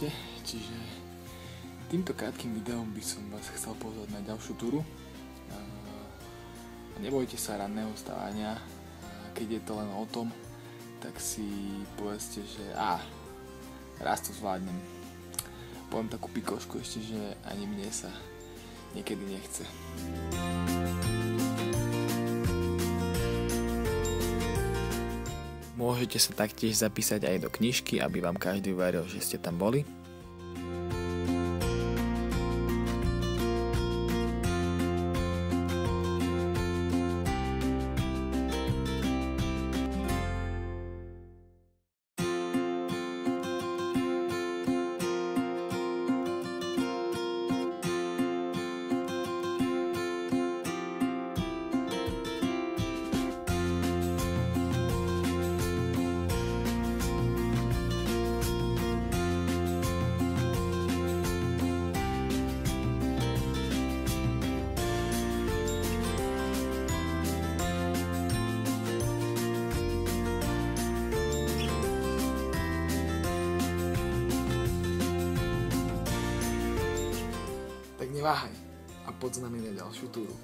Ahojte, čiže týmto krátkým videom by som vás chcel pozvať na ďalšiu túru. Nebojte sa ranného vstávania, keď je to len o tom, tak si povedzte, že raz to zvládnem. Poviem takú pikošku ešte, že ani mne sa niekedy nechce. Môžete sa taktiež zapísať aj do knižky, aby vám každý veril, že ste tam boli. Tak neváhaj a poď s nami na ďalšiu túru.